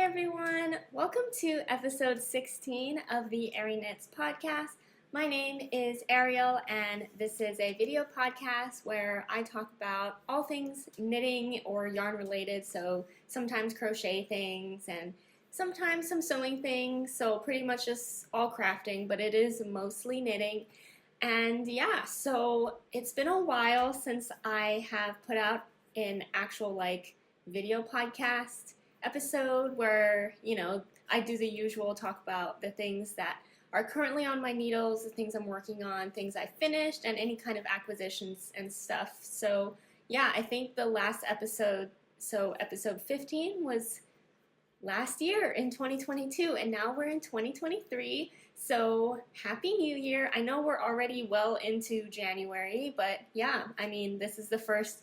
Hi everyone, welcome to episode 16 of the arieknits podcast. My name is Ariel and this is a video podcast where I talk about all things knitting or yarn related, so sometimes crochet things and sometimes some sewing things, so pretty much just all crafting, but it is mostly knitting. And yeah, so it's been a while since I have put out an actual video podcast episode where, I do the usual talk about the things that are currently on my needles, the things I'm working on, things I finished, and any kind of acquisitions and stuff. So yeah, I think the last episode, so episode 15, was last year in 2022, and now we're in 2023. So happy new year. I know we're already well into January, but yeah, I mean, this is the first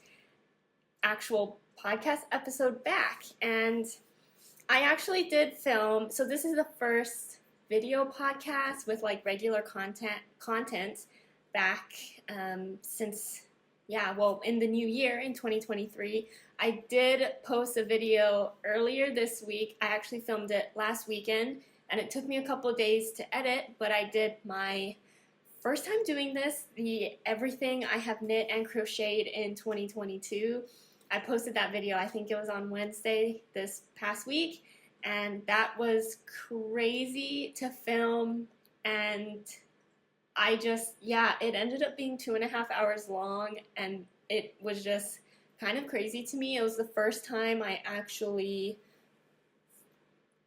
actual podcast episode back, and I actually did film, so this is the first video podcast with regular content back since, in the new year in 2023. I did post a video earlier this week. I actually filmed it last weekend, and it took me a couple of days to edit, but I did my first time doing this, the everything I have knit and crocheted in 2022. I posted that video, I think it was on Wednesday this past week, and that was crazy to film, and it ended up being 2.5 hours long, and it was just kind of crazy to me. It was the first time I actually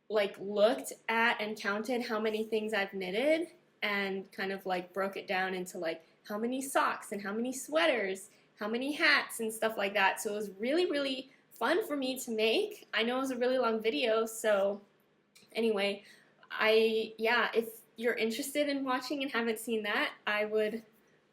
looked at and counted how many things I've knitted, and kind of broke it down into how many socks and how many sweaters, how many hats and stuff like that. So it was really, really fun for me to make. I know it was a really long video, so anyway, if you're interested in watching and haven't seen that, I would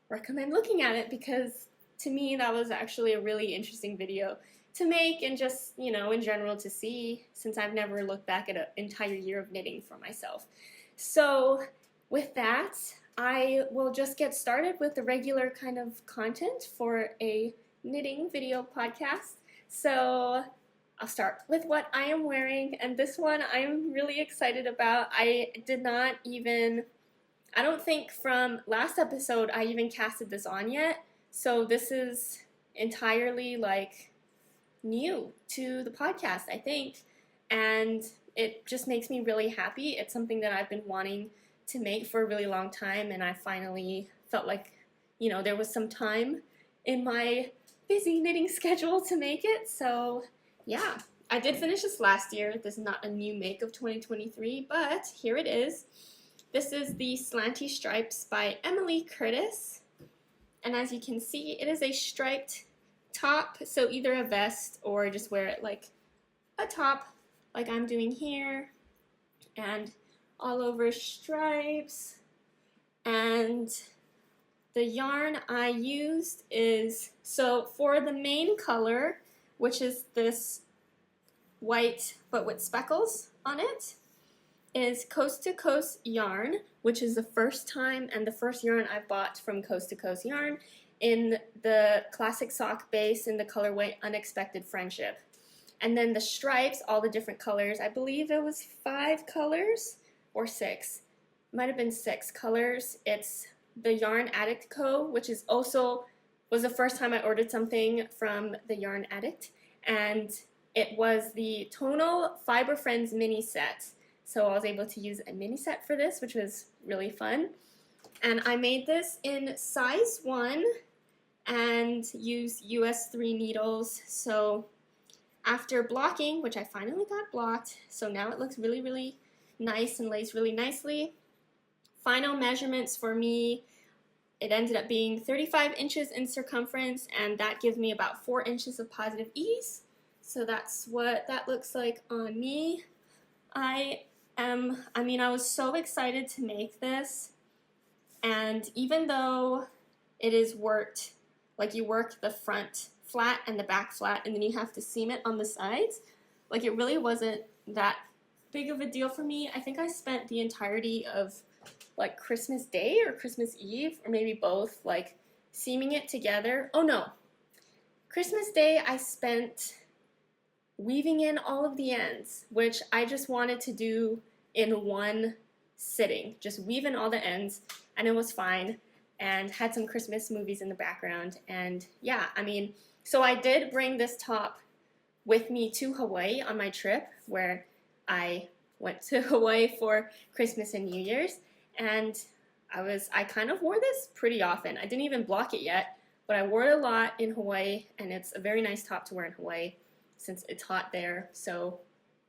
recommend looking at it, because to me that was actually a really interesting video to make, and just, in general to see, since I've never looked back at an entire year of knitting for myself. So with that, I will just get started with the regular kind of content for a knitting video podcast. So I'll start with what I am wearing, and this one I'm really excited about. I don't think from last episode I even casted this on yet, so this is entirely new to the podcast, I think, and it just makes me really happy. It's something that I've been wanting to make for a really long time, and I finally felt like, there was some time in my busy knitting schedule to make it. So yeah, I did finish this last year. This is not a new make of 2023, but here it is. This is the Slanty Stripes by Emily Curtis, and as you can see, it is a striped top, so either a vest or just wear it like a top, like I'm doing here, and all over stripes. And the yarn I used is, so for the main color, which is this white but with speckles on it, is Coast to Coast yarn, which is the first time and the first yarn I bought from Coast to Coast yarn, in the classic sock base in the colorway Unexpected Friendship. And then the stripes, all the different colors, I believe it was 5 colors or 6, might have been 6 colors. It's the yarn Addict Co., which is also was the first time I ordered something from the yarn Addict, and it was the TONAL Fiber Friends mini set. So I was able to use a mini set for this, which was really fun. And I made this in size 1 and used US 3 needles. So after blocking, which I finally got blocked, so now it looks really, really nice and lays really nicely. Final measurements for me, it ended up being 35 inches in circumference, and that gives me about 4 inches of positive ease. So that's what that looks like on me. I was so excited to make this, and even though it is worked, you work the front flat and the back flat, and then you have to seam it on the sides, it really wasn't that big of a deal for me. I think I spent the entirety of Christmas Day or Christmas Eve, or maybe both, seaming it together. Oh no, Christmas Day I spent weaving in all of the ends, which I just wanted to do in one sitting, just weave in all the ends, and it was fine, and had some Christmas movies in the background. And yeah, I mean, so I did bring this top with me to Hawaii on my trip, where I went to Hawaii for Christmas and New Year's, and I kind of wore this pretty often. I didn't even block it yet, but I wore it a lot in Hawaii, and it's a very nice top to wear in Hawaii since it's hot there, so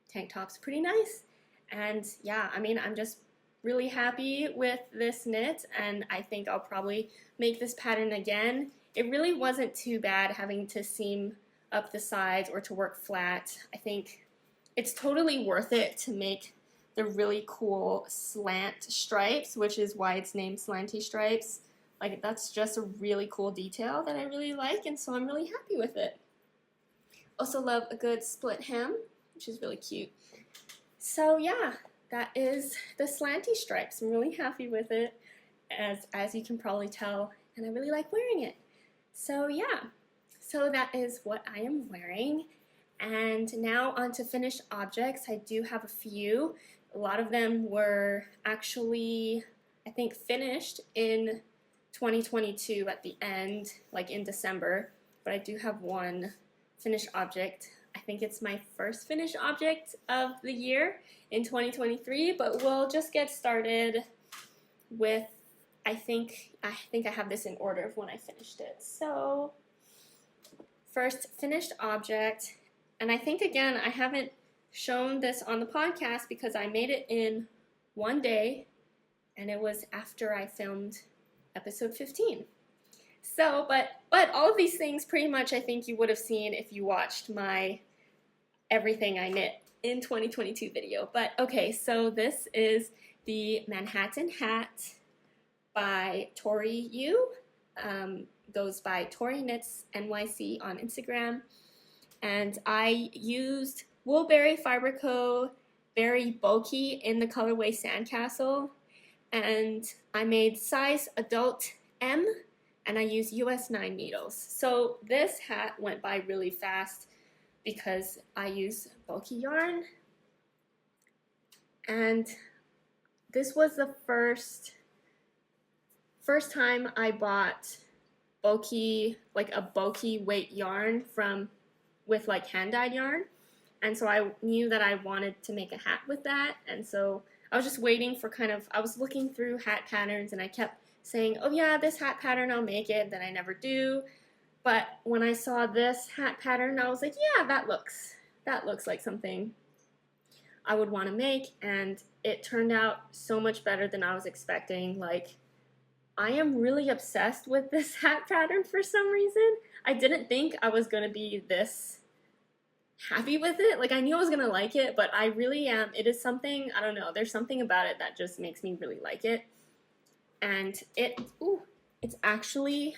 tank top's pretty nice. And yeah, I mean, I'm just really happy with this knit, and I think I'll probably make this pattern again. It really wasn't too bad having to seam up the sides or to work flat. I think it's totally worth it to make the really cool slant stripes, which is why it's named Slanty Stripes. Like, that's just a really cool detail that I really like, and so I'm really happy with it. Also love a good split hem, which is really cute. So yeah, that is the Slanty Stripes. I'm really happy with it, as you can probably tell, and I really like wearing it. So yeah, so that is what I am wearing. And now on to finished objects. I do have a few. A lot of them were actually, I think, finished in 2022 at the end, like in December, but I do have one finished object. I think it's my first finished object of the year in 2023, but we'll just get started with, I think I have this in order of when I finished it. So first finished object, and I think again I haven't shown this on the podcast because I made it in one day, and it was after I filmed episode 15. So, but all of these things pretty much I think you would have seen if you watched my everything I knit in 2022 video. But okay, so this is the Manhattan hat by Tori. Goes by Tori Knits NYC on Instagram. And I used Woolberry Fiber Co. Very bulky in the colorway Sandcastle. And I made size adult M, and I used US 9 needles. So this hat went by really fast because I use bulky yarn. And this was the first time I bought bulky, like a bulky weight yarn with like hand-dyed yarn. And so I knew that I wanted to make a hat with that, and so I was just waiting for I was looking through hat patterns, and I kept saying, oh yeah, this hat pattern, I'll make it, then I never do. But when I saw this hat pattern, I was like, yeah, that looks like something I would want to make, and it turned out so much better than I was expecting. Like, I am really obsessed with this hat pattern for some reason. I didn't think I was going to be this happy with it. Like, I knew I was gonna like it, but I really am. It is something, I don't know, there's something about it that just makes me really like it. And it's actually,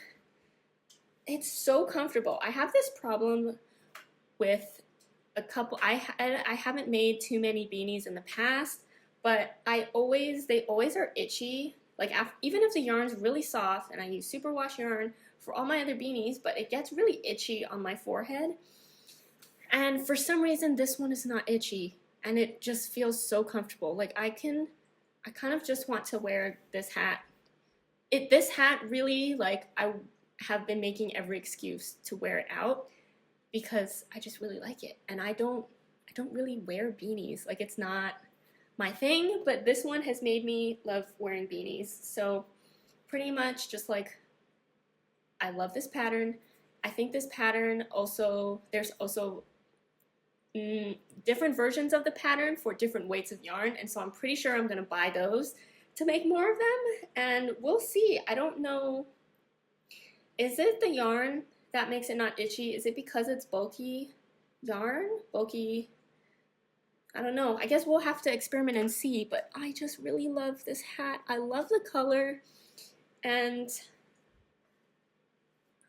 it's so comfortable. I have this problem with a couple, I haven't made too many beanies in the past, but they always are itchy. Like, even if the yarn's really soft, and I use superwash yarn for all my other beanies, but it gets really itchy on my forehead. And for some reason, this one is not itchy, and it just feels so comfortable. Like, I kind of just want to wear this hat. This hat really, like, I have been making every excuse to wear it out because I just really like it. And I don't really wear beanies. Like, it's not my thing, but this one has made me love wearing beanies. So pretty much just like, I love this pattern. I think this pattern also, there's also different versions of the pattern for different weights of yarn, and so I'm pretty sure I'm gonna buy those to make more of them, and we'll see. I don't know, is it the yarn that makes it not itchy? Is it because it's bulky yarn? Bulky, I don't know. I guess we'll have to experiment and see, but I just really love this hat. I love the color, and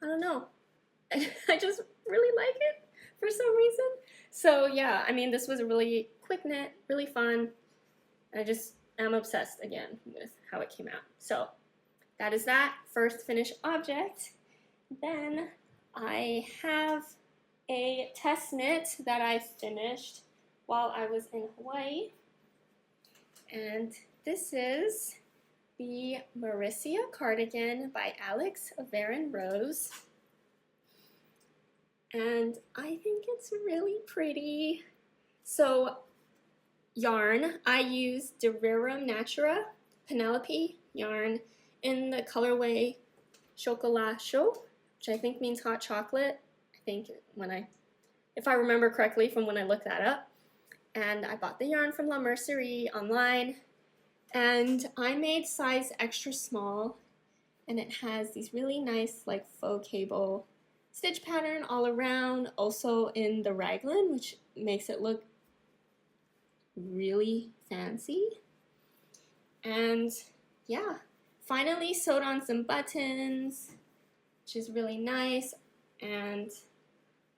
I don't know. I just really like it for some reason. So yeah, I mean, this was a really quick knit, really fun. I just am obsessed again with how it came out. So that is that first finished object. Then I have a test knit that I finished while I was in Hawaii. And this is the Mauricia cardigan by Aleks of Veron Rose. And I think it's really pretty. So yarn, I used the Rerum Natura Penelope yarn in the colorway Chocolat, which I think means hot chocolate. I think if I remember correctly from when I looked that up. And I bought the yarn from La Mercerie online, and I made size extra small, and it has these really nice like faux cable stitch pattern all around, also in the raglan, which makes it look really fancy. And yeah, finally sewed on some buttons, which is really nice. And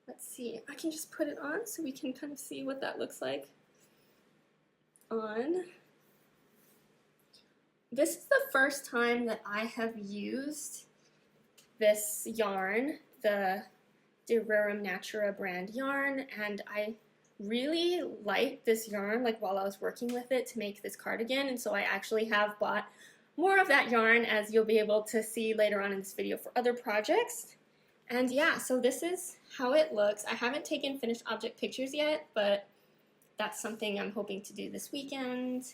let's see, I can just put it on so we can kind of see what that looks like on. This is the first time that I have used this yarn, the Rerum Natura brand yarn, and I really like this yarn like while I was working with it to make this cardigan, and so I actually have bought more of that yarn, as you'll be able to see later on in this video for other projects. And yeah, so this is how it looks. I haven't taken finished object pictures yet, but that's something I'm hoping to do this weekend.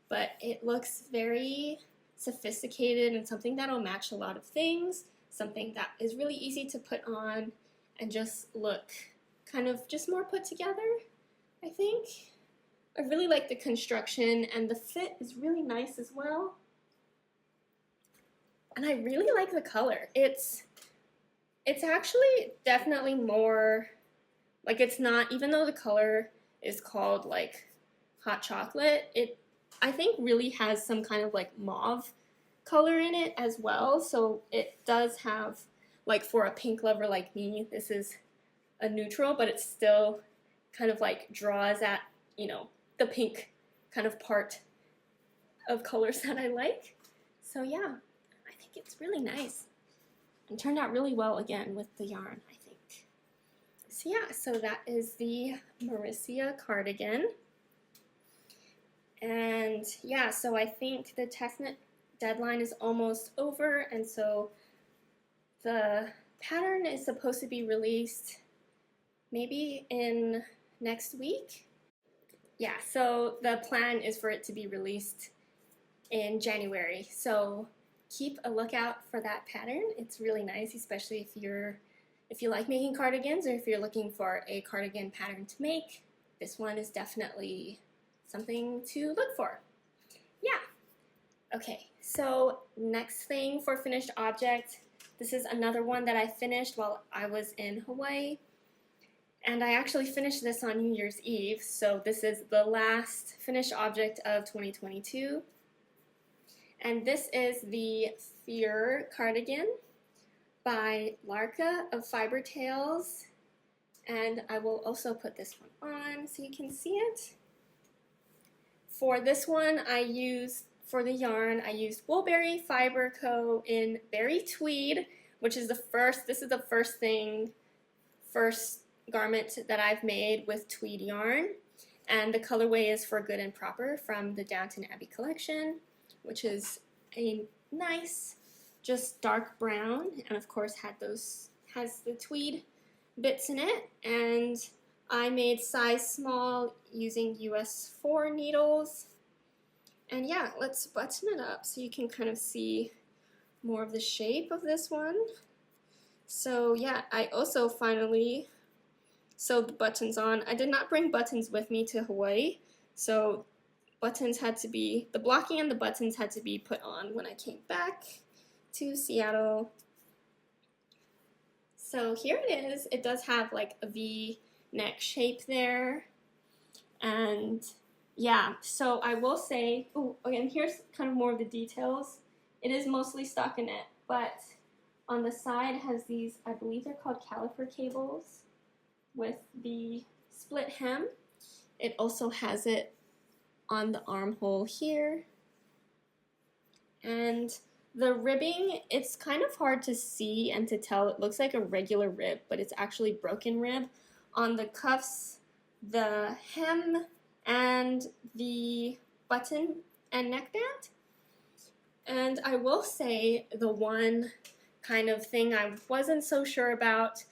But it looks very sophisticated and something that'll match a lot of things, something that is really easy to put on and just look kind of just more put together, I think. I really like the construction, and the fit is really nice as well. And I really like the color. It's actually definitely more, like it's not, even though the color is called like hot chocolate, it I think really has some kind of like mauve color in it as well. So it does have, like for a pink lover like me, this is a neutral, but it still kind of like draws at, you know, the pink kind of part of colors that I like. So yeah, I think it's really nice. And turned out really well again with the yarn, I think. So yeah, so that is the Mauricia cardigan. And yeah, so I think the test knit deadline is almost over, and so the pattern is supposed to be released maybe in next week. Yeah, so the plan is for it to be released in January. So keep a lookout for that pattern. It's really nice, especially if you like making cardigans, or if you're looking for a cardigan pattern to make. This one is definitely something to look for. Yeah. Okay, so next thing for finished object, this is another one that I finished while I was in Hawaii. And I actually finished this on New Year's Eve, so this is the last finished object of 2022. And this is the Fjer cardigan by Lærke of Fiber Tales. And I will also put this one on so you can see it. For this one, for the yarn, I used Woolberry Fiber Co. in Berry Tweed, which is this is the first garment that I've made with tweed yarn. And the colorway is For Good and Proper from the Downton Abbey collection, which is a nice, just dark brown, and of course has the tweed bits in it. And I made size small using US 4 needles. And yeah, let's button it up so you can kind of see more of the shape of this one. So yeah, I also finally sewed the buttons on. I did not bring buttons with me to Hawaii, so the blocking and the buttons had to be put on when I came back to Seattle. So here it is. It does have like a V neck shape there. And yeah, so I will say, again, here's kind of more of the details. It is mostly stockinette, but on the side has these, I believe they're called caliper cables with the split hem. It also has it on the armhole here. And The ribbing, it's kind of hard to see and to tell. It looks like a regular rib, but it's actually broken rib on the cuffs, the hem, and the button and neckband. And I will say the one kind of thing I wasn't so sure about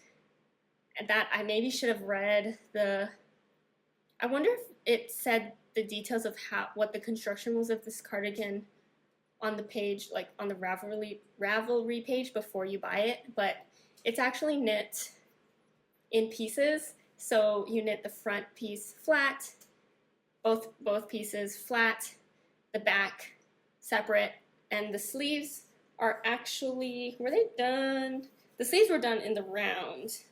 that I maybe should have read I wonder if it said the details of what the construction was of this cardigan on the page, like on the Ravelry page before you buy it, but it's actually knit in pieces. So you knit the front piece flat, both pieces flat, the back separate, and the sleeves are actually, were they done? The sleeves were done in the round,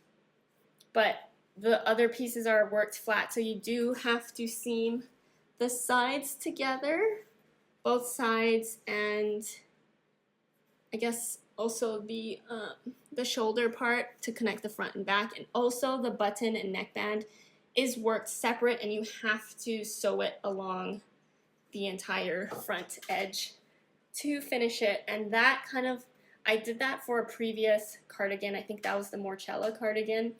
but the other pieces are worked flat, so you do have to seam the sides together, both sides, and I guess also the shoulder part to connect the front and back, and also the button and neckband is worked separate, and you have to sew it along the entire front edge to finish it. And that kind of, I did that for a previous cardigan. I think that was the Morchella cardigan.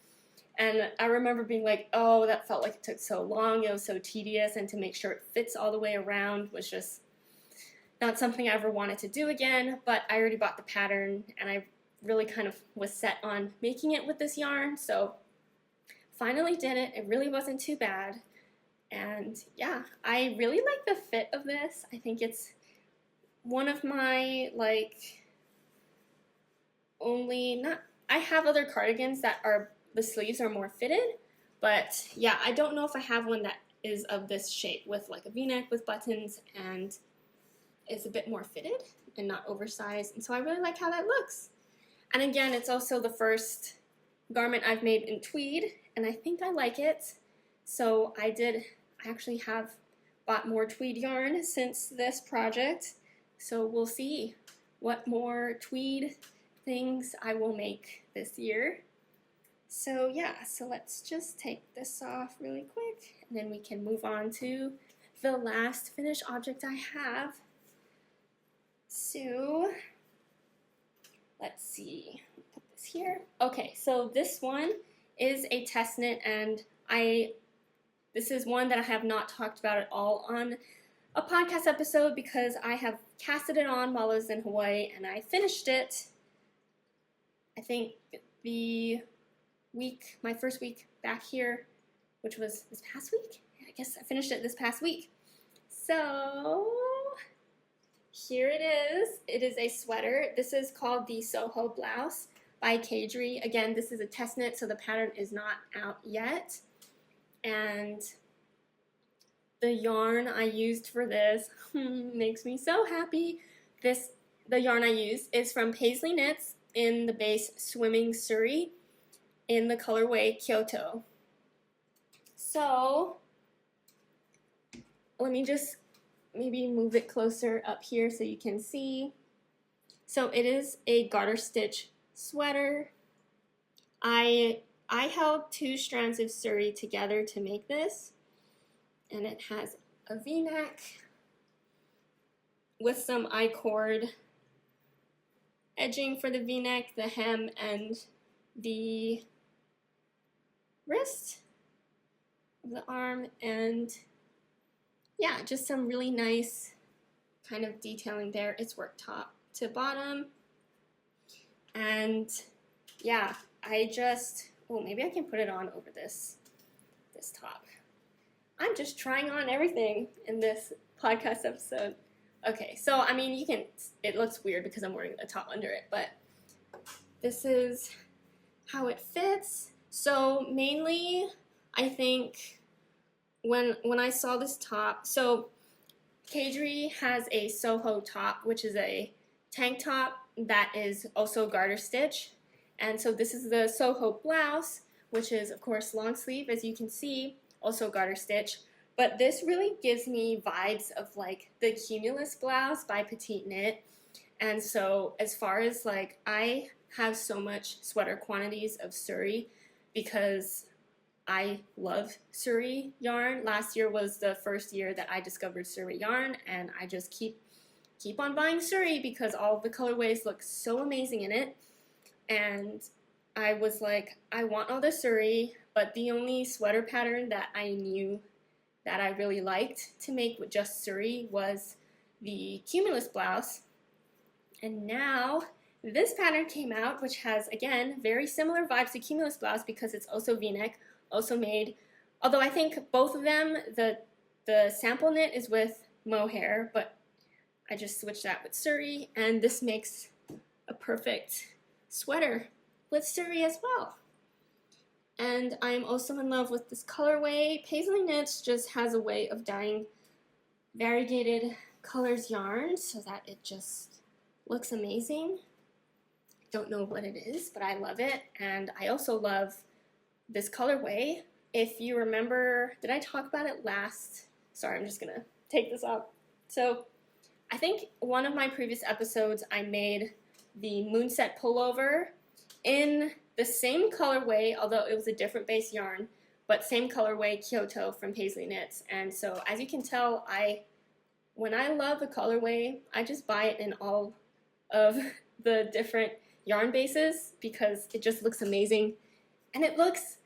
And I remember being like, oh, that felt like it took so long. It was so tedious. And to make sure it fits all the way around was just not something I ever wanted to do again. But I already bought the pattern, and I really kind of was set on making it with this yarn. So finally did it. It really wasn't too bad. And yeah, I really like the fit of this. I think it's one of my, like, I have other cardigans that the sleeves are more fitted, but yeah, I don't know if I have one that is of this shape with like a v-neck with buttons and is a bit more fitted and not oversized, and so I really like how that looks. And again, it's also the first garment I've made in tweed, and I think I like it. So I actually have bought more tweed yarn since this project, so we'll see what more tweed things I will make this year. So yeah, so let's just take this off really quick, and then we can move on to the last finished object I have. So let's see, put this here. Okay, so this one is a test knit, and this is one that I have not talked about at all on a podcast episode because I have casted it on while I was in Hawaii, and I finished it, I think, my first week back here, which was this past week. I guess I finished it this past week. So here it is. It is a sweater. This is called the Soho Blouse by Caidree. Again, this is a test knit, so the pattern is not out yet. And the yarn I used for this makes me so happy. The yarn I used is from Pasley Knits in the base Swimming Suri in the colorway Kyoto. So let me just maybe move it closer up here so you can see. So it is a garter stitch sweater. I held 2 strands of Suri together to make this, and it has a v-neck with some I-cord edging for the v-neck, the hem, and the wrist of the arm, and yeah, just some really nice kind of detailing there. It's worked top to bottom, and yeah, maybe I can put it on over this top. I'm just trying on everything in this podcast episode. Okay, so I mean, it looks weird because I'm wearing a top under it, but this is how it fits. So mainly, I think when I saw this top, so Caidree has a Soho top, which is a tank top that is also garter stitch. And so this is the Soho blouse, which is of course long sleeve, as you can see, also garter stitch. But this really gives me vibes of like the Cumulus blouse by Petite Knit. And so as far as like, I have so much sweater quantities of Suri because I love Suri yarn. Last year was the first year that I discovered Suri yarn, and I just keep keep on buying Suri because all of the colorways look so amazing in it. And I was like, I want all the Suri, but the only sweater pattern that I knew that I really liked to make with just Suri was the Cumulus blouse. And now this pattern came out, which has, again, very similar vibes to Cumulus blouse because it's also v-neck, also made, although I think both of them, the sample knit is with mohair, but I just switched that with Suri, and this makes a perfect sweater with Suri as well. And I am also in love with this colorway. Pasley Knits just has a way of dyeing variegated colors yarn so that it just looks amazing. Don't know what it is, but I love it. And I also love this colorway. If you remember, did I talk about it last? Sorry, I'm just gonna take this off. So I think one of my previous episodes I made the Moonset pullover in the same colorway, although it was a different base yarn, but same colorway, Kyoto from Pasley Knits. And so as you can tell, when I love a colorway, I just buy it in all of the different yarn bases because it just looks amazing and it looks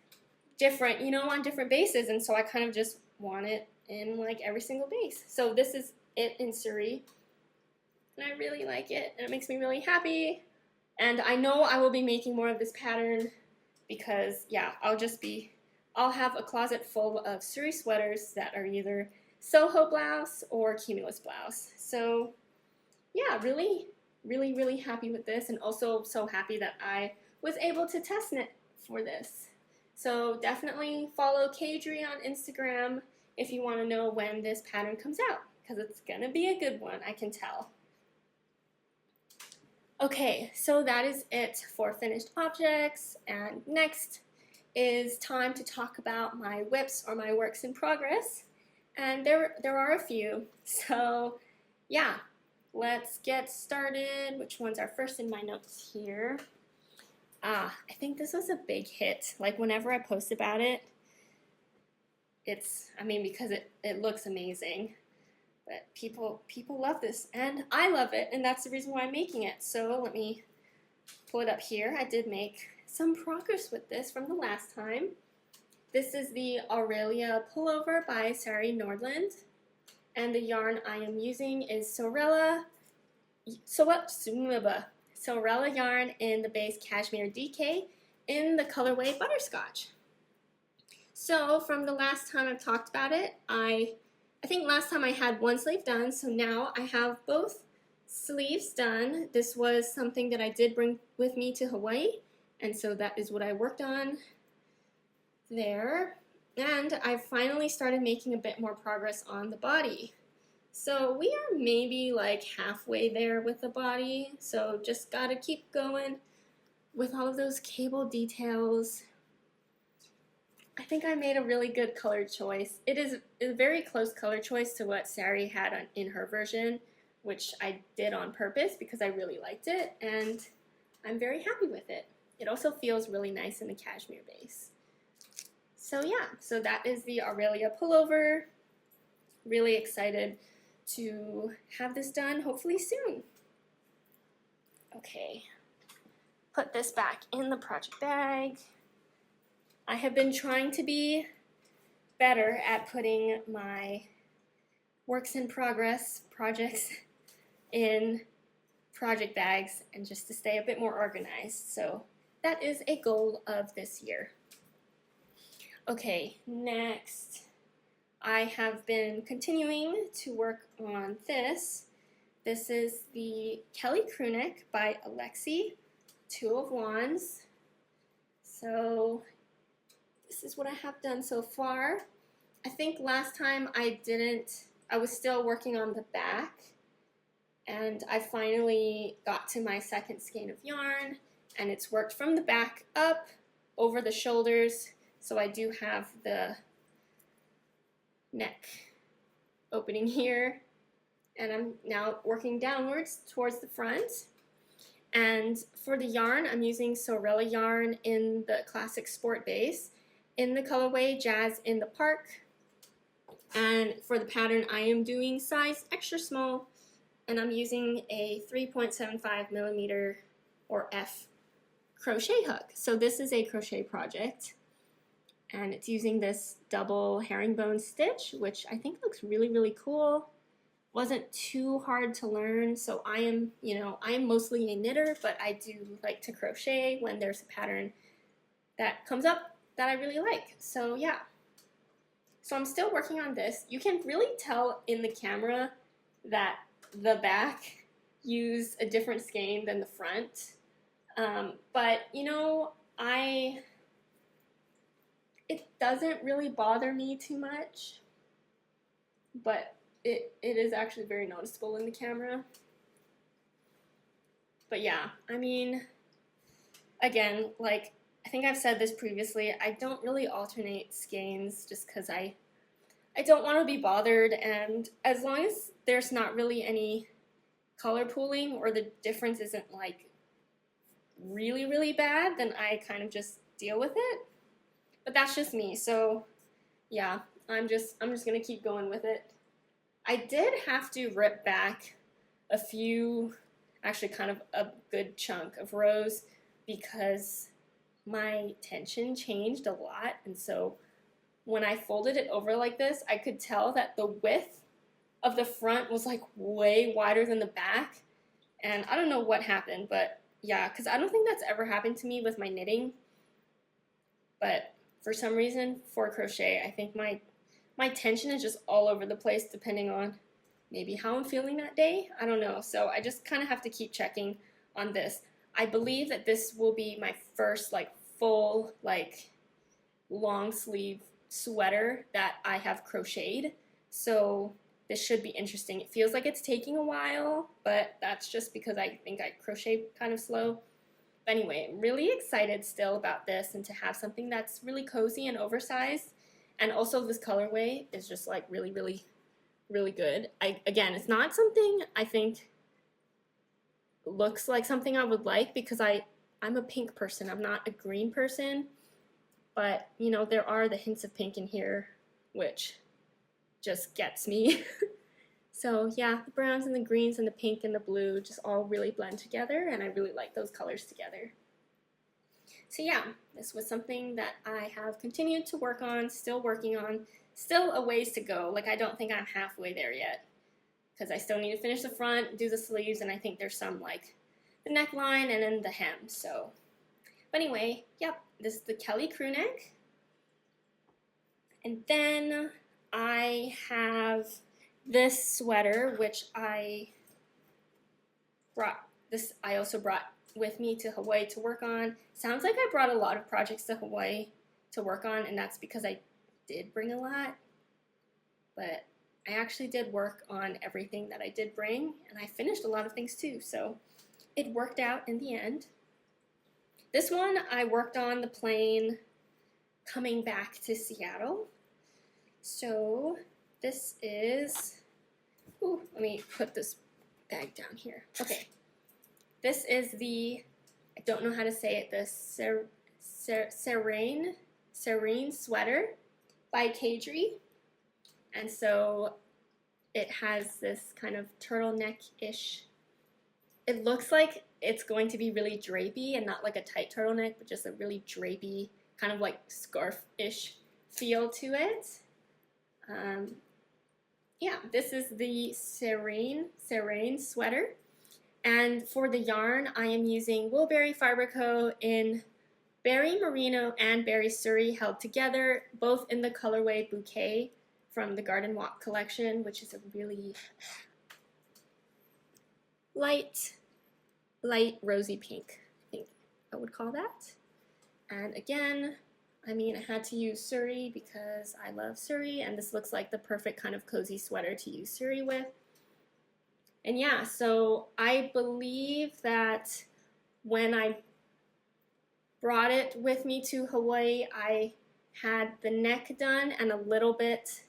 different, you know, on different bases, and so I kind of just want it in like every single base. So this is it in Suri, and I really like it, and it makes me really happy, and I know I will be making more of this pattern because, yeah, I'll have a closet full of Suri sweaters that are either Soho blouse or Cumulus blouse. So yeah, really, really, really happy with this, and also so happy that I was able to test knit for this. So definitely follow Caidree on Instagram if you want to know when this pattern comes out, because it's gonna be a good one, I can tell. Okay, so that is it for finished objects, and next is time to talk about my whips or my works in progress, and there are a few. So yeah, let's get started. Which ones are first in my notes here? I think this was a big hit. Like whenever I post about it, because it looks amazing. But people love this, and I love it, and that's the reason why I'm making it. So let me pull it up here. I did make some progress with this from the last time. This is the Aurelia pullover by Sari Nordland, and the yarn I am using is Sorella yarn in the base Cashmere DK in the colorway Butterscotch. So from the last time I've talked about it, I think last time I had one sleeve done, so now I have both sleeves done. This was something that I did bring with me to Hawaii, and so that is what I worked on there. And I finally started making a bit more progress on the body. So we are maybe like halfway there with the body, so just gotta keep going with all of those cable details. I think I made a really good color choice. It is a very close color choice to what Sari had in her version, which I did on purpose because I really liked it, and I'm very happy with it. It also feels really nice in the cashmere base. So yeah, so that is the Aurelia pullover. Really excited to have this done, hopefully soon. Okay, put this back in the project bag. I have been trying to be better at putting my works in progress projects in project bags and just to stay a bit more organized. So that is a goal of this year. Okay, next I have been continuing to work on this. This is the Kelly crewneck by Aleks, Two of Wands. So this is what I have done so far. I think last time I was still working on the back, and I finally got to my second skein of yarn, and it's worked from the back up over the shoulders, so I do have the neck opening here, and I'm now working downwards towards the front. And for the yarn, I'm using Sorella yarn in the classic sport base in the colorway Jazz in the Park. And for the pattern, I am doing size extra small and I'm using a 3.75 millimeter or F crochet hook. So this is a crochet project, and it's using this double herringbone stitch, which I think looks really, really cool. Wasn't too hard to learn, so I am, I am mostly a knitter, but I do like to crochet when there's a pattern that comes up that I really like. So yeah. So I'm still working on this. You can really tell in the camera that the back used a different skein than the front. But it doesn't really bother me too much, but it is actually very noticeable in the camera. But yeah, I mean, again, like, I think I've said this previously, I don't really alternate skeins just because I don't want to be bothered, and as long as there's not really any color pooling or the difference isn't like really, really bad, then I kind of just deal with it. But that's just me, so yeah, I'm just gonna keep going with it. I did have to rip back a few, actually kind of a good chunk of rows because my tension changed a lot, and so when I folded it over like this, I could tell that the width of the front was like way wider than the back, and I don't know what happened, but yeah, because I don't think that's ever happened to me with my knitting, but for some reason for crochet, I think my tension is just all over the place depending on maybe how I'm feeling that day. I don't know, so I just kind of have to keep checking on this. I believe that this will be my first like full like long sleeve sweater that I have crocheted, so this should be interesting. It feels like it's taking a while, but that's just because I think I crochet kind of slow. But anyway, I'm really excited still about this and to have something that's really cozy and oversized, and also this colorway is just like really, really, really good. Again, it's not something I think looks like something I would like because I'm a pink person. I'm not a green person, but there are the hints of pink in here, which just gets me. So yeah, the browns and the greens and the pink and the blue just all really blend together, and I really like those colors together. So yeah, this was something that I have continued to work on, still working on, still a ways to go. Like, I don't think I'm halfway there yet because I still need to finish the front, do the sleeves, and I think there's some like the neckline and then the hem. So, but anyway, yep, this is the Kelly crew neck. And then I have this sweater, which I also brought with me to Hawaii to work on. Sounds like I brought a lot of projects to Hawaii to work on, and that's because I did bring a lot, but I actually did work on everything that I did bring, and I finished a lot of things too, so it worked out in the end. This one I worked on the plane coming back to Seattle. So this is, let me put this bag down here. Okay, this is the, I don't know how to say it, the Serene sweater by Caidree. And so it has this kind of turtleneck-ish, it looks like it's going to be really drapey and not like a tight turtleneck, but just a really drapey, kind of like scarf-ish feel to it. Yeah, this is the Serene sweater, and for the yarn I am using Woolberry Fiber Co. in Berry Merino and Berry Suri held together, both in the colorway Bouquet from the Garden Walk collection, which is a really light rosy pink, I think I would call that. And again, I mean, I had to use Suri because I love Suri, and this looks like the perfect kind of cozy sweater to use Suri with. And yeah, so I believe that when I brought it with me to Hawaii, I had the neck done and a little bit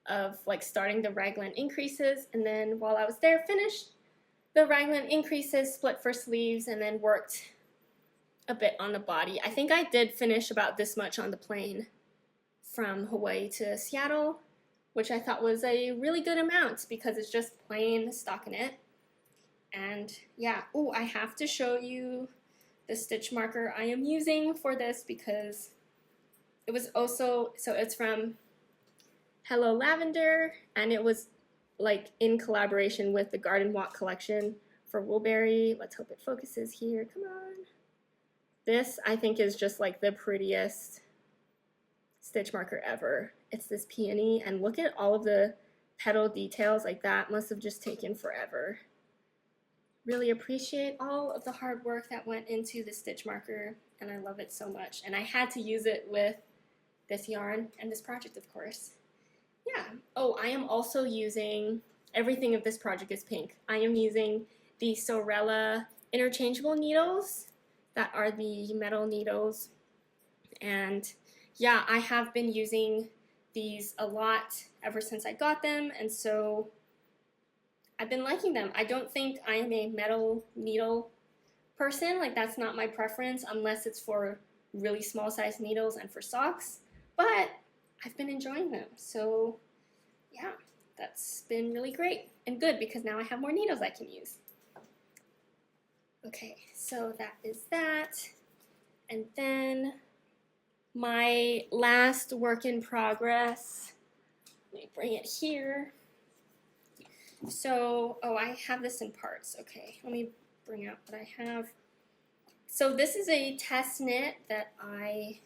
of like starting the raglan increases, and then while I was there finished the raglan increases, split for sleeves, and then worked a bit on the body. I think I did finish about this much on the plane from Hawaii to Seattle, which I thought was a really good amount because it's just plain stockinette. And yeah, oh, I have to show you the stitch marker I am using for this because it was also, so it's from Hello Lavender, and it was like in collaboration with the Garden Walk collection for Woolberry. Let's hope it focuses here. Come on. This, I think, is just like the prettiest stitch marker ever. It's this peony, and look at all of the petal details. Like, that must have just taken forever. Really appreciate all of the hard work that went into the stitch marker, and I love it so much. And I had to use it with this yarn and this project, of course. Yeah. Oh, I am also using, everything of this project is pink. I am using the Sorella interchangeable needles that are the metal needles. And yeah, I have been using these a lot ever since I got them, and so I've been liking them. I don't think I am a metal needle person. Like, that's not my preference unless it's for really small size needles and for socks, but I've been enjoying them. So yeah, that's been really great and good because now I have more needles I can use. Okay, so that is that. And then my last work in progress, let me bring it here. So, oh, I have this in parts. Okay, let me bring out what I have. So this is a test knit that I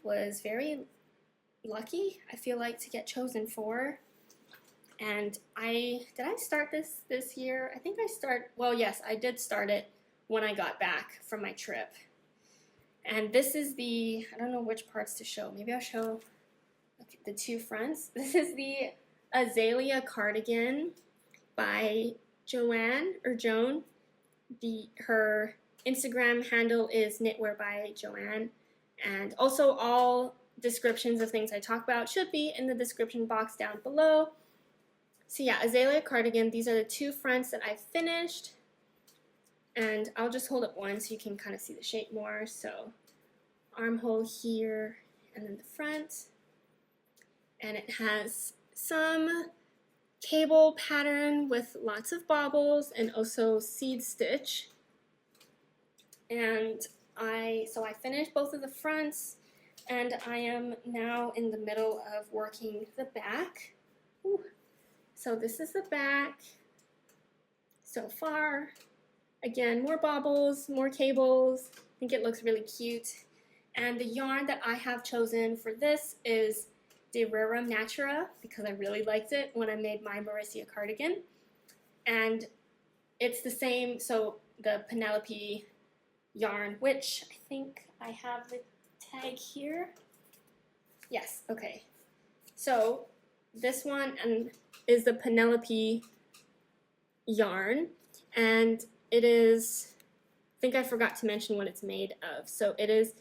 was very lucky, I feel like, to get chosen for. And did I start this year? I think well, yes, I did start it when I got back from my trip. And this is the, I don't know which parts to show. Maybe I'll show the two fronts. This is the Azalea cardigan by Joanne or Joan. Her Instagram handle is knitwear by Joanne, and also all descriptions of things I talk about should be in the description box down below. So yeah, Azalea cardigan, these are the two fronts that I've finished, and I'll just hold up one so you can kind of see the shape more. So armhole here, and then the front, and it has some cable pattern with lots of bobbles and also seed stitch. And so I finished both of the fronts, and I am now in the middle of working the back. Ooh. So this is the back so far. Again, more bobbles, more cables. I think it looks really cute. And the yarn that I have chosen for this is the Rerum Natura because I really liked it when I made my Mauricia cardigan. And it's the same, so the Penelope yarn, which I think I have the tag here. Yes, okay. So this one is the Penelope yarn, and it is, I think I forgot to mention what it's made of. So it is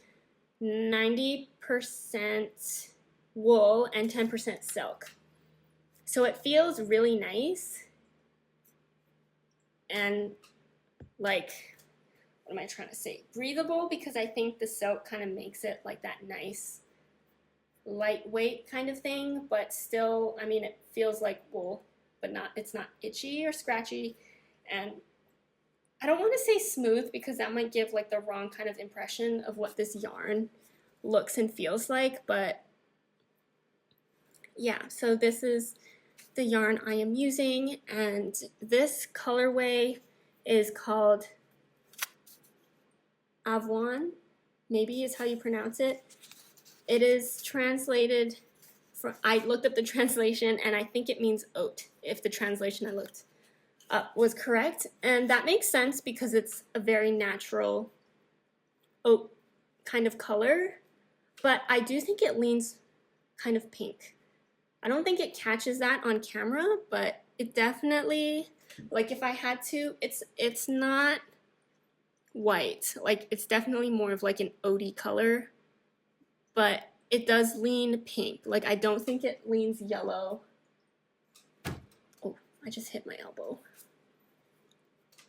90% wool and 10% silk. So it feels really nice and like, what am I trying to say? Breathable, because I think the silk kind of makes it like that nice lightweight kind of thing, but still, I mean, it feels like wool, but it's not itchy or scratchy. And I don't want to say smooth because that might give like the wrong kind of impression of what this yarn looks and feels like, but yeah, so this is the yarn I am using, and this colorway is called Avoine, maybe is how you pronounce it. It is translated, I looked up the translation, and I think it means oat, if the translation I looked up was correct. And that makes sense because it's a very natural oat kind of color, but I do think it leans kind of pink. I don't think it catches that on camera, but it definitely, like if I had to, it's not white. Like it's definitely more of like an oaty color, but it does lean pink. Like I don't think it leans yellow. Oh, I just hit my elbow.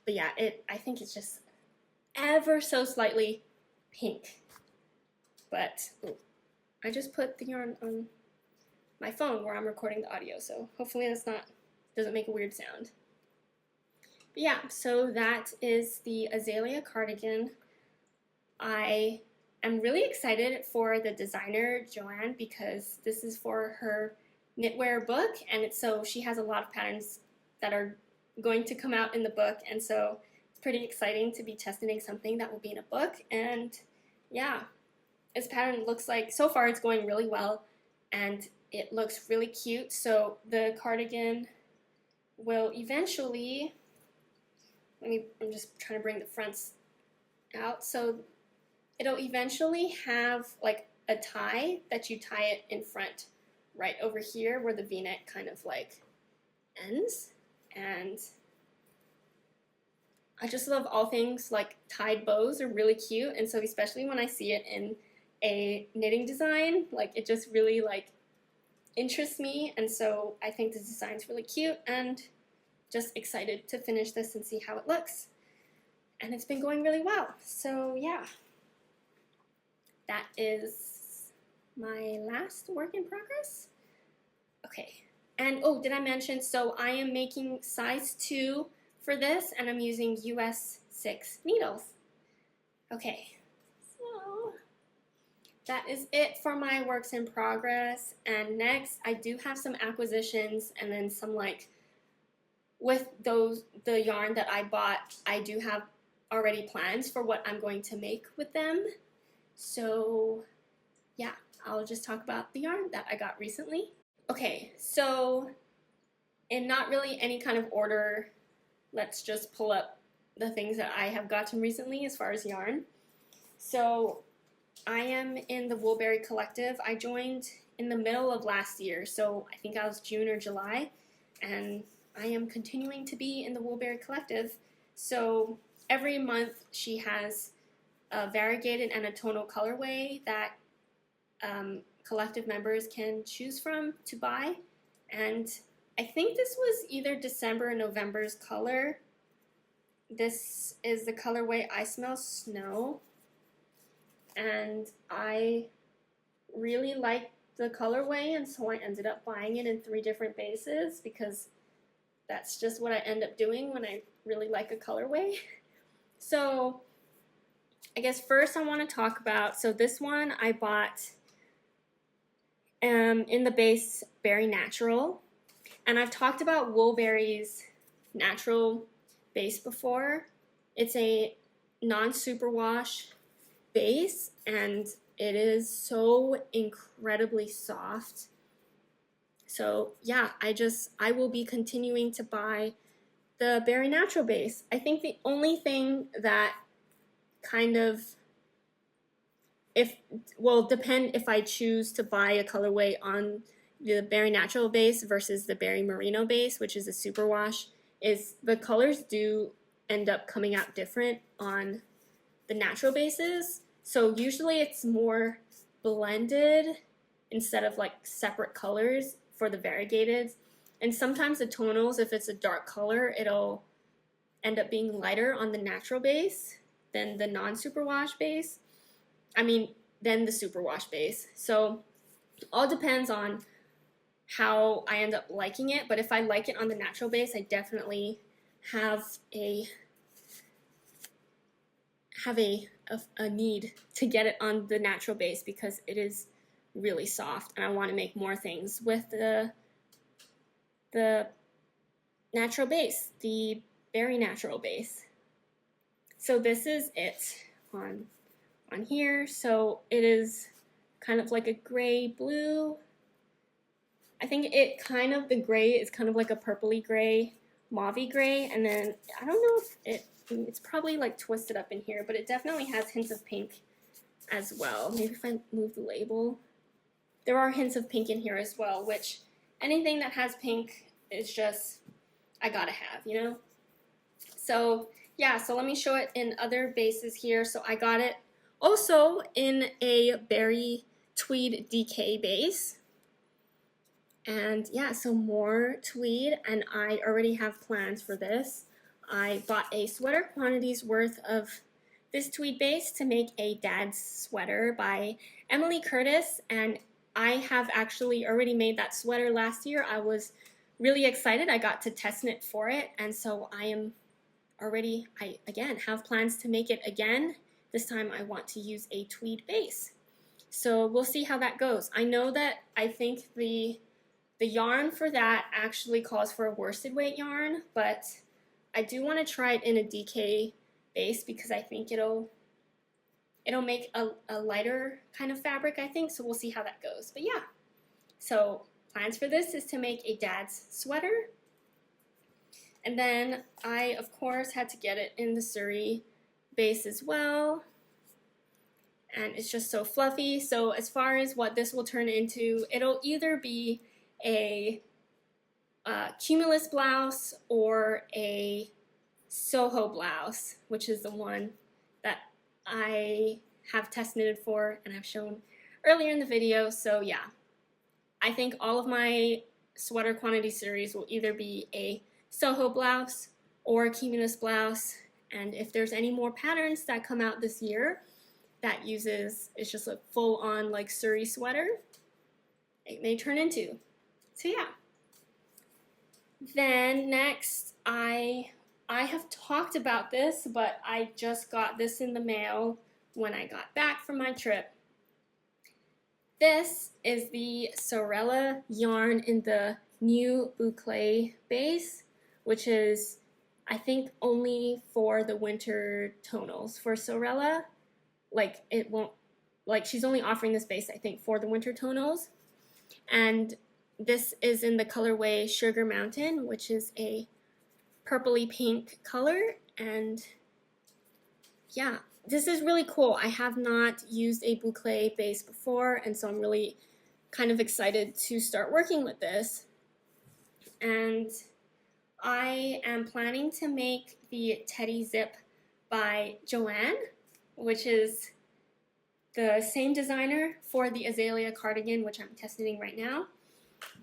But yeah, I think it's just ever so slightly pink. But oh, I just put the yarn on my phone where I'm recording the audio, so hopefully that's doesn't make a weird sound. But yeah, so that is the Azalea cardigan. I am really excited for the designer, Joanne, because this is for her knitwear book, and so she has a lot of patterns that are going to come out in the book, and so it's pretty exciting to be testing something that will be in a book. And yeah, this pattern looks like, so far it's going really well, and it looks really cute. So the cardigan will eventually, I'm just trying to bring the fronts out. So it'll eventually have like a tie that you tie it in front right over here where the v-neck kind of like ends. And I just love all things like tied bows are really cute, and so especially when I see it in a knitting design, like it just really like interests me, and so I think this design's really cute and just excited to finish this and see how it looks. And it's been going really well. So yeah, that is my last work in progress. Okay, and oh, did I mention, so I am making size 2 for this, and I'm using US 6 needles. Okay, so that is it for my works in progress. And next, I do have some acquisitions, and then some like, with the yarn that I bought, I do have already plans for what I'm going to make with them. So yeah, I'll just talk about the yarn that I got recently. Okay, so in not really any kind of order, let's just pull up the things that I have gotten recently as far as yarn. So I am in the Woolberry collective. I joined in the middle of last year, so I think I was June or July, and I am continuing to be in the Woolberry collective. So every month she has a variegated and a tonal colorway that collective members can choose from to buy. And I think this was either December or November's color. This is the colorway I Smell Snow, and I really like the colorway, and so I ended up buying it in 3 different bases because that's just what I end up doing when I really like a colorway. So I guess first I want to talk about, so this one I bought in the base Berry Natural, and I've talked about Woolberry's natural base before. It's a non-superwash base, and it is so incredibly soft. So yeah, I will be continuing to buy the Berry Natural base. I think the only thing that kind of, will depend if I choose to buy a colorway on the Berry Natural base versus the Berry Merino base, which is a superwash, is the colors do end up coming out different on the natural bases. So usually it's more blended instead of like separate colors for the variegated. And sometimes the tonals, if it's a dark color, it'll end up being lighter on the natural base than the non-superwash base. Than the superwash base. So all depends on how I end up liking it, but if I like it on the natural base, I definitely have a need to get it on the natural base because it is really soft, and I want to make more things with the natural base, the Berry Natural base. So this is it on here. So it is kind of like a gray blue. I think the gray is kind of like a purpley gray, mauvey gray, and then I don't know if it's probably like twisted up in here, but it definitely has hints of pink as well. Maybe if I move the label. There are hints of pink in here as well, which anything that has pink is just, I gotta have, you know? So yeah, so let me show it in other bases here. So I got it also in a Berry Tweed DK base. And yeah, so more tweed, and I already have plans for this. I bought a sweater quantities worth of this tweed base to make a dad's sweater by Emily Curtis, and I have actually already made that sweater last year. I was really excited. I got to test knit for it, and so I am already, I again have plans to make it again. This time I want to use a tweed base. So we'll see how that goes. I know that I think the yarn for that actually calls for a worsted weight yarn, but I do want to try it in a DK base because I think it'll make a lighter kind of fabric, I think, so we'll see how that goes. But yeah, so plans for this is to make a dad's sweater. And then I, of course, had to get it in the Suri base as well. And it's just so fluffy. So as far as what this will turn into, it'll either be a cumulus blouse or a Soho blouse, which is the one that I have test knitted for and I've shown earlier in the video. So yeah, I think all of my sweater quantity series will either be a Soho blouse or a cumulus blouse, and if there's any more patterns that come out this year that it's just a full-on like Suri sweater, it may turn into. So yeah. Then next, I have talked about this, but I just got this in the mail when I got back from my trip. This is the Aurelia yarn in the new boucle base, which is, I think, only for the winter tonals. For Aurelia, like, it won't, like, she's only offering this base, I think, for the winter tonals. And this is in the colorway Sugar Mountain, which is a purpley pink color. And yeah, this is really cool. I have not used a boucle base before, and so I'm really kind of excited to start working with this. And I am planning to make the Teddy Zip by Joanne, which is the same designer for the Azalea cardigan, which I'm test knitting right now.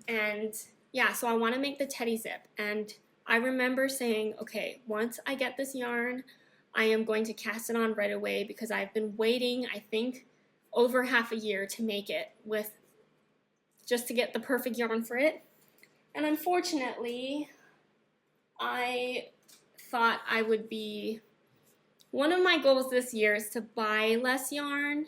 And yeah, so I want to make the Teddy Zip. And I remember saying, okay, once I get this yarn, I am going to cast it on right away because I've been waiting, I think, over half a year to make it just to get the perfect yarn for it. And unfortunately, I thought one of my goals this year is to buy less yarn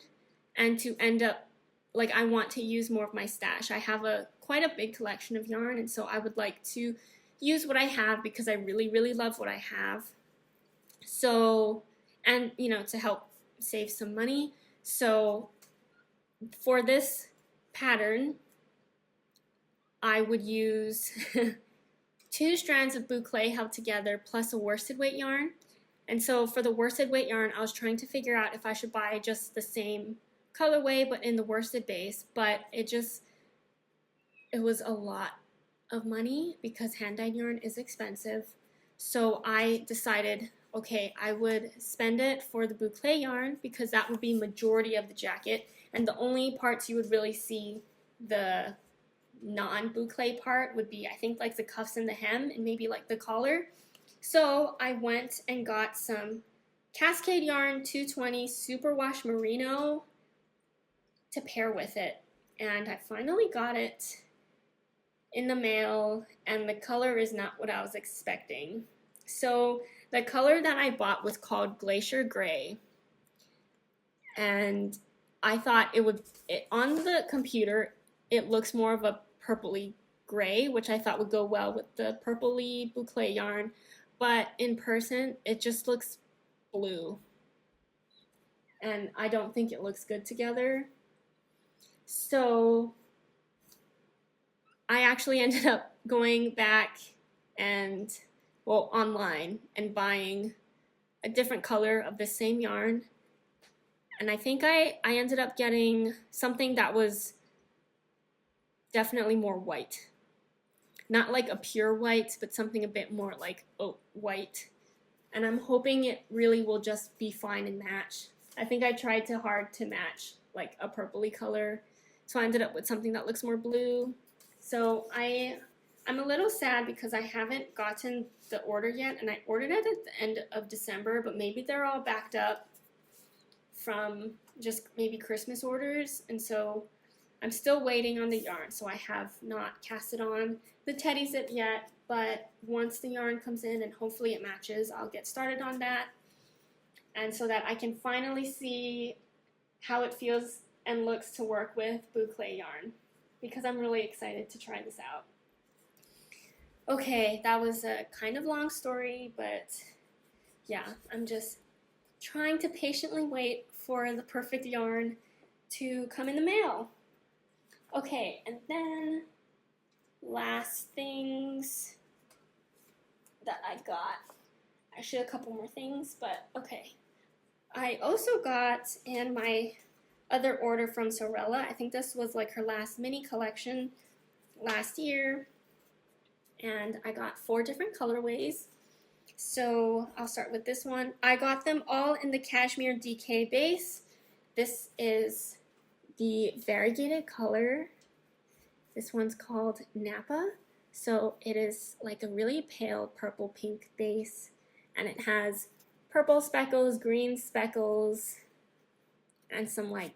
and to end up, like, I want to use more of my stash. I have quite a big collection of yarn, and so I would like to use what I have because I really, really love what I have. So, and, you know, to help save some money. So for this pattern, I would use 2 strands of boucle held together plus a worsted weight yarn. And so for the worsted weight yarn, I was trying to figure out if I should buy just the same colorway but in the worsted base, but it was a lot of money because hand-dyed yarn is expensive. So I decided, okay, I would spend it for the boucle yarn because that would be majority of the jacket, and the only parts you would really see the non-boucle part would be, I think, like the cuffs and the hem and maybe like the collar. So I went and got some Cascade yarn 220 superwash merino to pair with it, and I finally got it in the mail, and the color is not what I was expecting. So the color that I bought was called Glacier Gray, and I thought on the computer it looks more of a purpley gray, which I thought would go well with the purpley boucle yarn, but in person it just looks blue, and I don't think it looks good together. So I actually ended up going back and, well, online and buying a different color of the same yarn. And I think I ended up getting something that was definitely more white. Not like a pure white, but something a bit more like white. And I'm hoping it really will just be fine and match. I think I tried too hard to match like a purpley color, so I ended up with something that looks more blue. So I'm a little sad because I haven't gotten the order yet, and I ordered it at the end of December, but maybe they're all backed up from just maybe Christmas orders, and so I'm still waiting on the yarn, so I have not casted on the Teddy Zip yet, but once the yarn comes in and hopefully it matches, I'll get started on that, and so that I can finally see how it feels and looks to work with boucle yarn, because I'm really excited to try this out. Okay, that was a kind of long story, but yeah, I'm just trying to patiently wait for the perfect yarn to come in the mail. Okay, and then last things that I got. Actually, a couple more things, but okay. I also got in my other order from Sorella. I think this was like her last mini collection last year. And I got 4 different colorways. So I'll start with this one. I got them all in the Cashmere DK base. This is the variegated color. This one's called Napa. So it is like a really pale purple pink base, and it has purple speckles, green speckles, and some like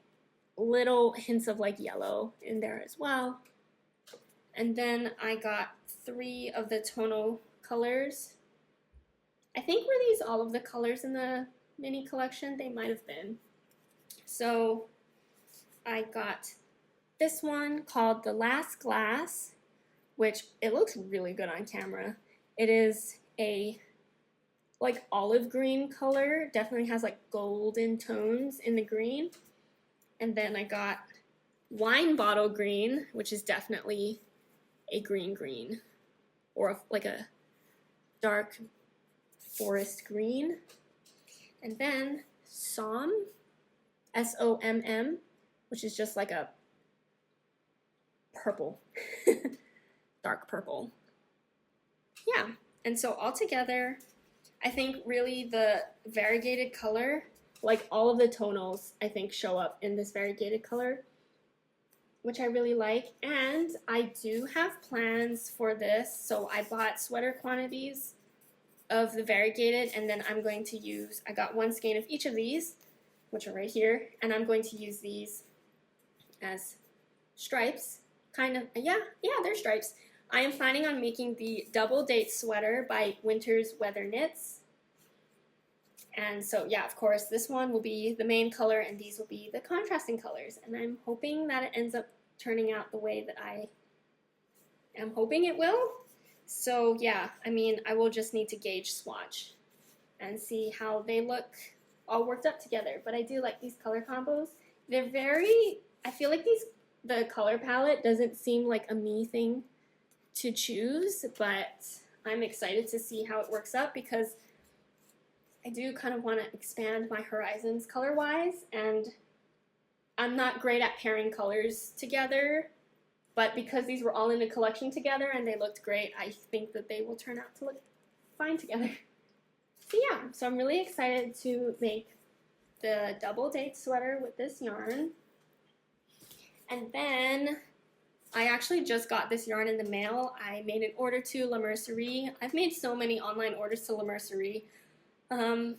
little hints of like yellow in there as well. And then I got 3 of the tonal colors. I think were these all of the colors in the mini collection? They might have been. So I got this one called The Last Glass, which it looks really good on camera. It is a like olive green color, definitely has like golden tones in the green. And then I got Wine Bottle Green, which is definitely a green, or like a dark forest green. And then Somm, S-O-M-M, which is just like a purple, dark purple. Yeah, and so all together, I think really the variegated color, like all of the tonals, I think show up in this variegated color, which I really like. And I do have plans for this, so I bought sweater quantities of the variegated, and then I'm going to use, I got 1 skein of each of these, which are right here, and I'm going to use these as stripes, kind of, yeah, they're stripes. I am planning on making the double date sweater by Winter's Weather Knits. And so, yeah, of course, this one will be the main color, and these will be the contrasting colors. And I'm hoping that it ends up turning out the way that I am hoping it will. So, yeah, I mean, I will just need to gauge swatch and see how they look all worked up together. But I do like these color combos. They're very, I feel like the color palette doesn't seem like a me thing to choose, but I'm excited to see how it works up, because I do kind of want to expand my horizons color-wise, and I'm not great at pairing colors together, but because these were all in a collection together and they looked great, I think that they will turn out to look fine together. So yeah, so I'm really excited to make the double date sweater with this yarn. And then I actually just got this yarn in the mail. I made an order to La Mercerie. I've made so many online orders to La Mercerie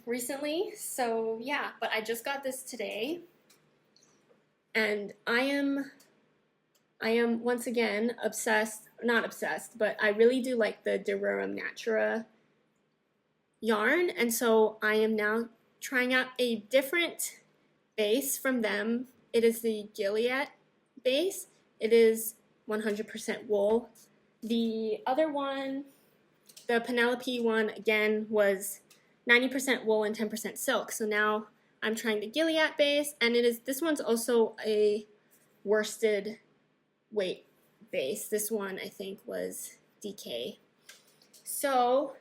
recently, so yeah, but I just got this today, and I am once again not obsessed, but I really do like the Rerum Natura yarn, and so I am now trying out a different base from them. It is the Gilead base. It is 100% wool. The other one, the Penelope one, again, was 90% wool and 10% silk. So now I'm trying the Gilead base, and this one's also a worsted weight base. This one I think was DK. So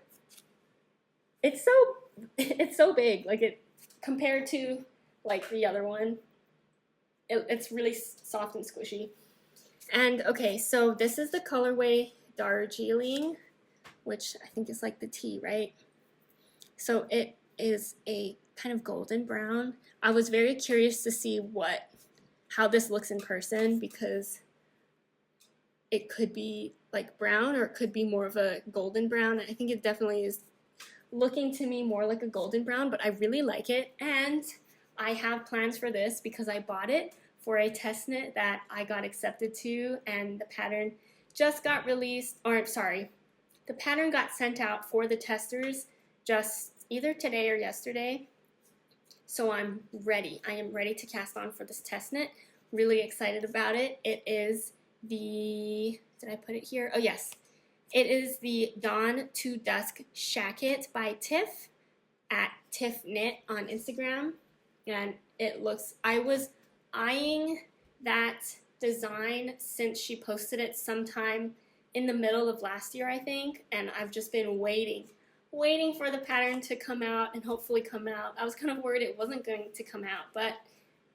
it's so big, like it compared to like the other one. It's really soft and squishy. And okay, so this is the colorway Darjeeling, which I think is like the tea, right? So it is a kind of golden brown. I was very curious to see how this looks in person, because it could be like brown or it could be more of a golden brown. I think it definitely is looking to me more like a golden brown, but I really like it. And I have plans for this because I bought it for a test knit that I got accepted to, and the pattern just got released, or sorry, the pattern got sent out for the testers just either today or yesterday. So I'm ready. I am ready to cast on for this test knit. Really excited about it. It is the, did I put it here? Oh yes. It is the Dawn to Dusk Shacket by Tiff at Tiff Knit on Instagram. And it looks, I was eyeing that design since she posted it sometime in the middle of last year, I think. And I've just been waiting for the pattern to come out and hopefully come out. I was kind of worried it wasn't going to come out, but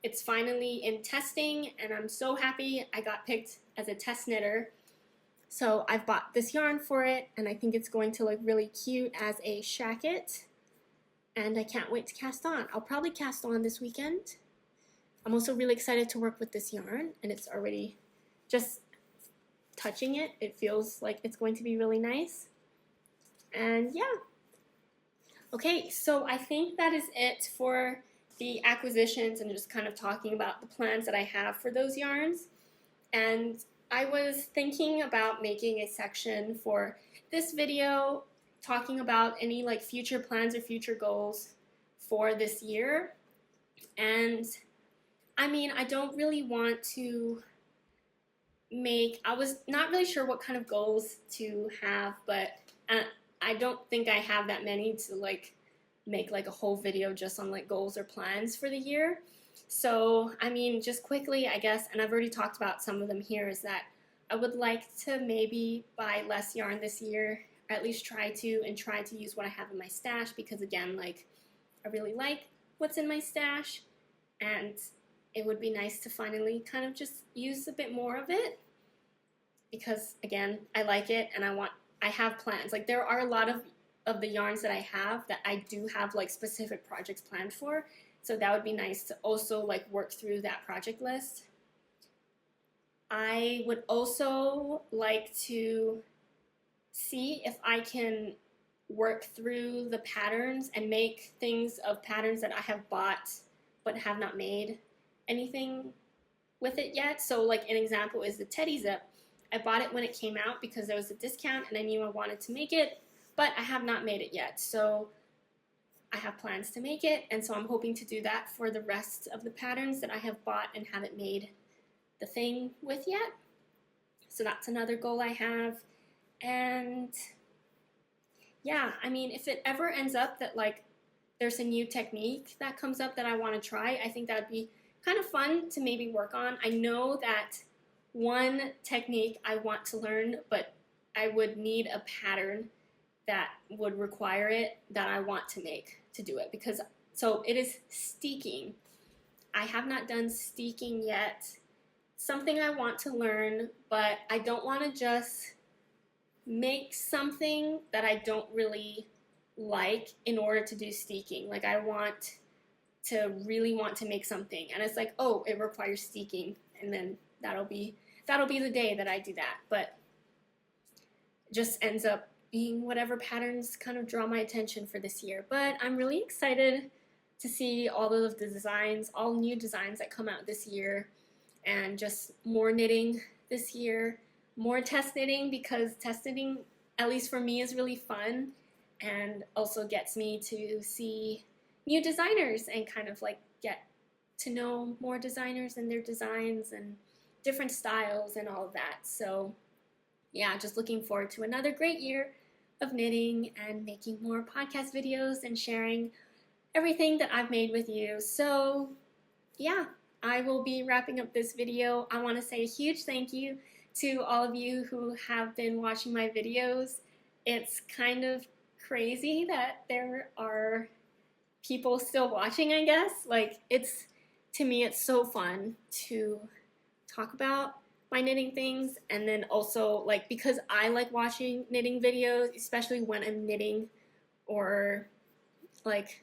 it's finally in testing and I'm so happy I got picked as a test knitter. So I've bought this yarn for it and I think it's going to look really cute as a shacket. And I can't wait to cast on. I'll probably cast on this weekend. I'm also really excited to work with this yarn and it's already just touching it. It feels like it's going to be really nice. And yeah. Okay, so I think that is it for the acquisitions and just kind of talking about the plans that I have for those yarns. And I was thinking about making a section for this video talking about any like future plans or future goals for this year. And I mean, I don't really want to I was not really sure what kind of goals to have, but I don't think I have that many to like make like a whole video just on like goals or plans for the year. So, I mean, just quickly, I guess, and I've already talked about some of them here, is that I would like to maybe buy less yarn this year, or at least try to use what I have in my stash, because again, like, I really like what's in my stash, and it would be nice to finally kind of just use a bit more of it, because again, I like it, and I have plans. Like, there are a lot of the yarns that I have that I do have like specific projects planned for, so that would be nice to also like work through that project list. I would also like to see if I can work through the patterns and make things of patterns that I have bought but have not made anything with it yet. So like an example is the teddy zip. I bought it when it came out because there was a discount and I knew I wanted to make it, but I have not made it yet. So I have plans to make it, and so I'm hoping to do that for the rest of the patterns that I have bought and haven't made the thing with yet. So that's another goal I have. And yeah, I mean, if it ever ends up that like there's a new technique that comes up that I want to try, I think that would be kind of fun to maybe work on. I know that one technique I want to learn, but I would need a pattern that would require it that I want to make to do it, because so it is steeking. I have not done steeking yet. Something I want to learn, but I don't want to just make something that I don't really like in order to do steeking. Like, I really want to make something, and it's like, oh, it requires steeking, and then that'll be the day that I do that. But it just ends up being whatever patterns kind of draw my attention for this year. But I'm really excited to see all of the designs, all new designs that come out this year, and just more knitting this year, more test knitting, because test knitting, at least for me, is really fun and also gets me to see new designers and kind of like get to know more designers and their designs and different styles and all of that. So yeah, just looking forward to another great year of knitting and making more podcast videos and sharing everything that I've made with you. So yeah, I will be wrapping up this video. I want to say a huge thank you to all of you who have been watching my videos. It's kind of crazy that there are people still watching, I guess. Like, to me, it's so fun to talk about my knitting things, and then also like, because I like watching knitting videos, especially when I'm knitting or like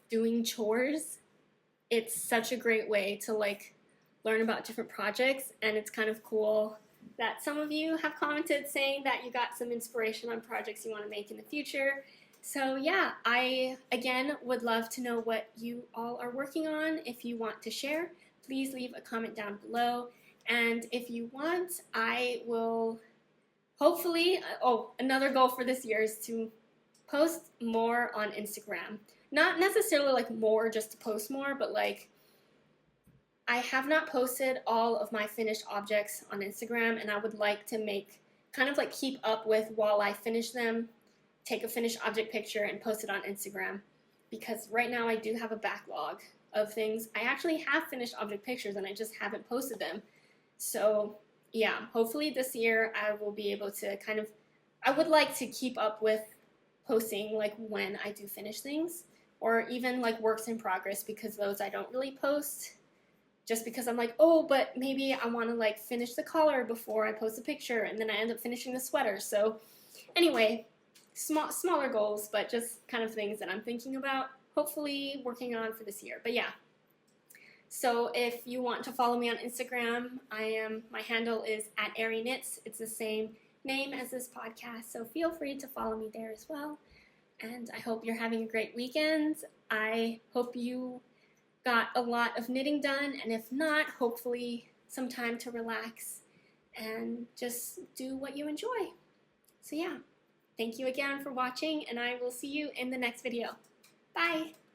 doing chores. It's such a great way to like learn about different projects, and it's kind of cool that some of you have commented saying that you got some inspiration on projects you want to make in the future. So yeah, I again would love to know what you all are working on. If you want to share, please leave a comment down below. And if you want, I will hopefully, oh, another goal for this year is to post more on Instagram. Not necessarily like more just to post more, but like I have not posted all of my finished objects on Instagram, and I would like to make kind of like keep up with while I finish them, take a finished object picture and post it on Instagram, because right now I do have a backlog of things. I actually have finished object pictures and I just haven't posted them. So yeah, hopefully this year I will be able to kind of, I would like to keep up with posting like when I do finish things, or even like works in progress, because those I don't really post just because I'm like, oh, but maybe I want to like finish the collar before I post a picture, and then I end up finishing the sweater. So anyway, smaller goals, but just kind of things that I'm thinking about, hopefully working on for this year. But yeah, so if you want to follow me on Instagram, my handle is @arieknits. It's the same name as this podcast, so feel free to follow me there as well. And I hope you're having a great weekend. I hope you got a lot of knitting done, and if not, hopefully some time to relax and just do what you enjoy. So yeah, thank you again for watching, and I will see you in the next video. Bye!